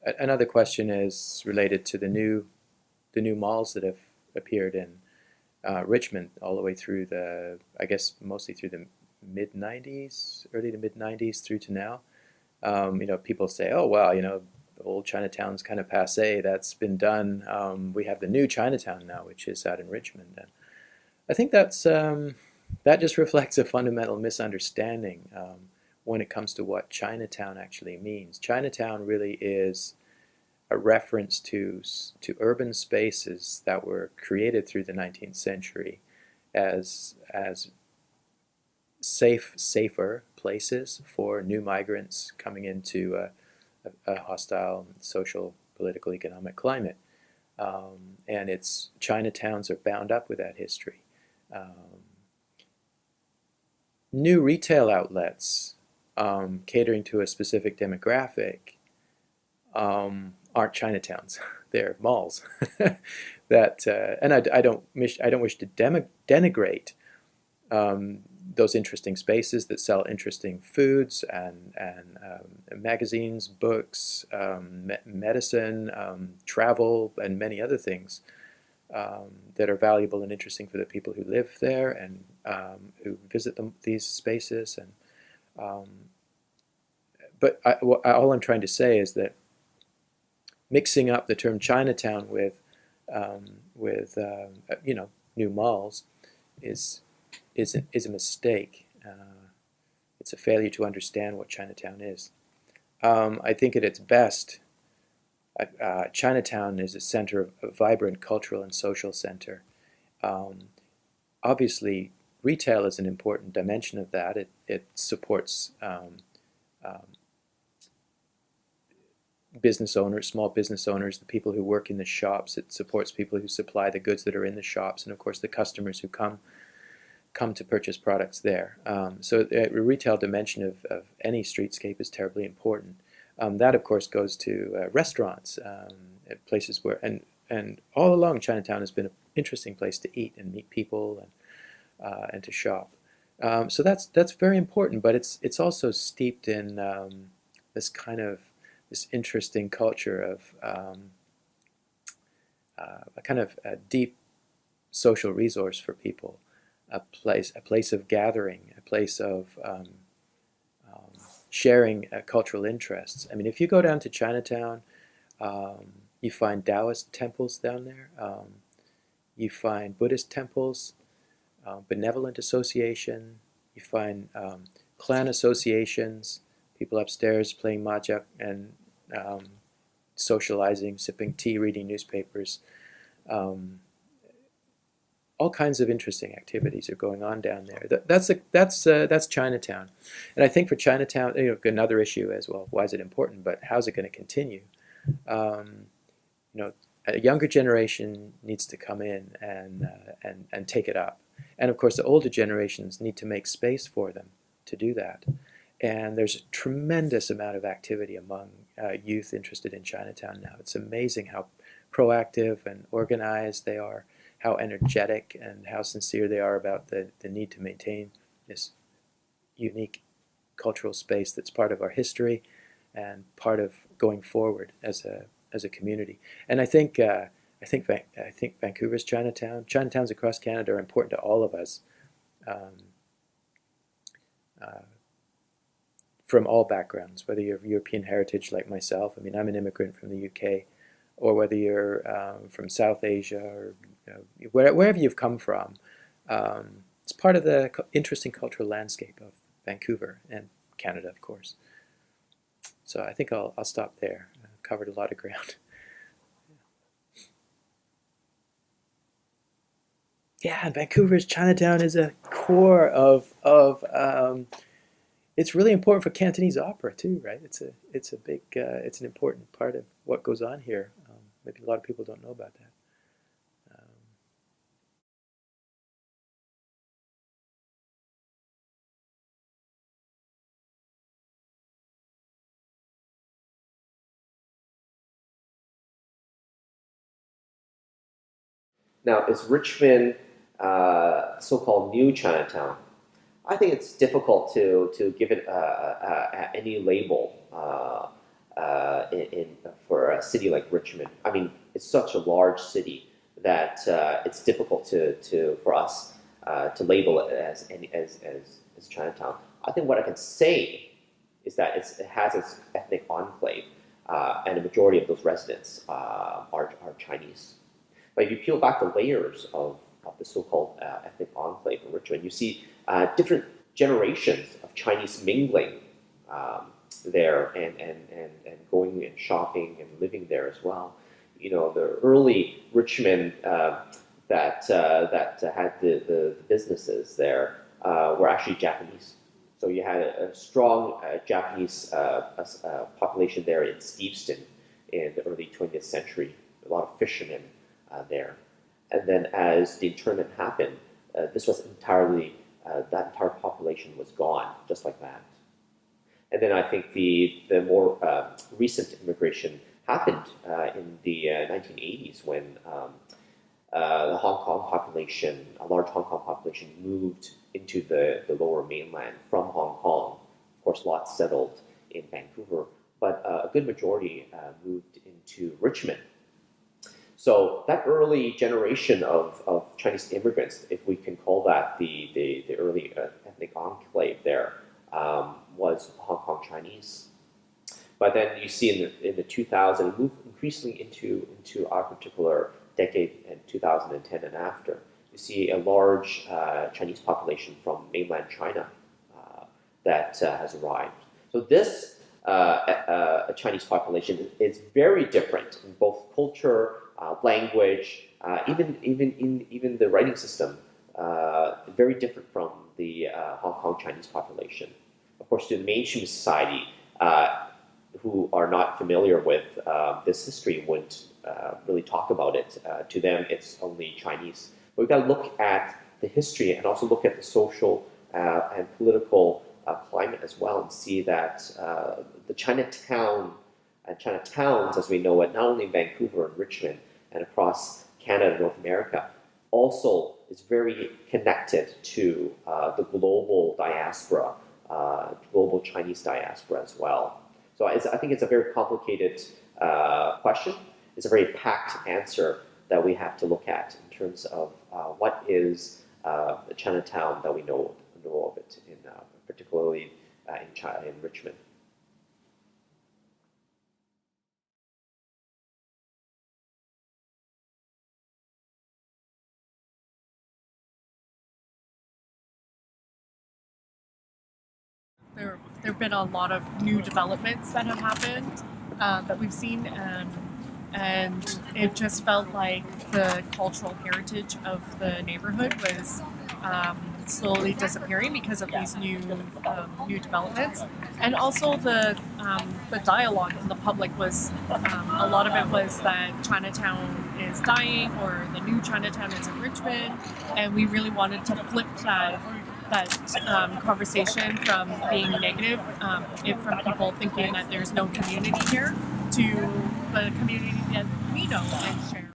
Another question is related to the new malls that have appeared in Richmond all the way through I guess mostly through the mid 90s, early to mid 90s through to now. People say, oh, well, the old Chinatown's kind of passé. That's been done. We have the new Chinatown now, which is out in Richmond. And I think that just reflects a fundamental misunderstanding when it comes to what Chinatown actually means. Chinatown really is a reference to urban spaces that were created through the 19th century as safer places for new migrants coming into a hostile social, political, economic climate. And its Chinatowns are bound up with that history. New retail outlets catering to a specific demographic aren't Chinatowns; they're malls. And I don't wish to denigrate those interesting spaces that sell interesting foods and magazines, books, medicine, travel, and many other things that are valuable and interesting for the people who live there and who visit these spaces. But all I'm trying to say is that mixing up the term Chinatown with new malls is a mistake. It's a failure to understand what Chinatown is. I think at its best, Chinatown is a center of a vibrant cultural and social center. Obviously, retail is an important dimension of that. It supports business owners, small business owners, the people who work in the shops. It supports people who supply the goods that are in the shops, and of course the customers who come to purchase products there. So the retail dimension of any streetscape is terribly important. That of course goes to restaurants, places where and all along Chinatown has been an interesting place to eat and meet people and to shop. So that's very important, but it's also steeped in this interesting culture of a kind of a deep social resource for people, a place of gathering, a place of sharing cultural interests. I mean, if you go down to Chinatown, you find Taoist temples down there. You find Buddhist temples, benevolent association. You find clan associations, people upstairs playing mahjong and socializing, sipping tea, reading newspapers. All kinds of interesting activities are going on down there. That's Chinatown, and I think for Chinatown, another issue as well. Why is it important? But how's it going to continue? A younger generation needs to come in and take it up, and of course the older generations need to make space for them to do that. And there's a tremendous amount of activity among youth interested in Chinatown now. It's amazing how proactive and organized they are, how energetic and how sincere they are about the need to maintain this unique cultural space that's part of our history and part of going forward as a community. And I think Vancouver's Chinatowns across Canada are important to all of us. From all backgrounds, whether you're of European heritage like myself, I mean, I'm an immigrant from the UK, or whether you're from South Asia or wherever you've come from, it's part of the interesting cultural landscape of Vancouver and Canada, of course. So I think I'll stop there. I've covered a lot of ground. Yeah, Vancouver's Chinatown is a core of it's really important for Cantonese opera too, right? It's a big it's an important part of what goes on here. Maybe a lot of people don't know about that. Now, is Richmond so-called New Chinatown? I think it's difficult to give it any label. for a city like Richmond. I mean, it's such a large city that it's difficult for us to label it as Chinatown. I think what I can say is that it has its ethnic enclave, and the majority of those residents are Chinese. But if you peel back the layers of the so-called ethnic enclave in Richmond, you see different generations of Chinese mingling there and going and shopping and living there as well. You know, the early Richmond that had the businesses there were actually Japanese. So you had a strong Japanese population there in Steveston in the early 20th century. A lot of fishermen there. And then as the internment happened, this was entirely, that entire population was gone, just like that. And then I think the more recent immigration happened in the 1980s when the Hong Kong population, a large Hong Kong population, moved into the lower mainland from Hong Kong. Of course, lots settled in Vancouver, but a good majority moved into Richmond. So that early generation of Chinese immigrants, if we can call that the early ethnic enclave there, was Hong Kong Chinese. But then you see in the 2000s, it moved increasingly into our particular decade in 2010 and after. You see a large Chinese population from mainland China that has arrived. So this Chinese population is very different in both culture, language, even the writing system, very different from the Hong Kong Chinese population. Of course, to the mainstream society, who are not familiar with this history, wouldn't really talk about it. To them, it's only Chinese. But we've got to look at the history and also look at the social and political climate as well, and see that the Chinatown and Chinatowns, as we know it, not only in Vancouver and Richmond and across Canada and North America, also is very connected to the global diaspora, global Chinese diaspora as well. So I think it's a very complicated question. It's a very packed answer that we have to look at in terms of what is the Chinatown that we know of it, particularly in Richmond. There have been a lot of new developments that have happened that we've seen, and it just felt like the cultural heritage of the neighborhood was slowly disappearing because of these new developments, and also the dialogue in the public was a lot of it was that Chinatown is dying or the new Chinatown is in Richmond, and we really wanted to flip that conversation from being negative, from people thinking that there's no community here, to the community that we know and share.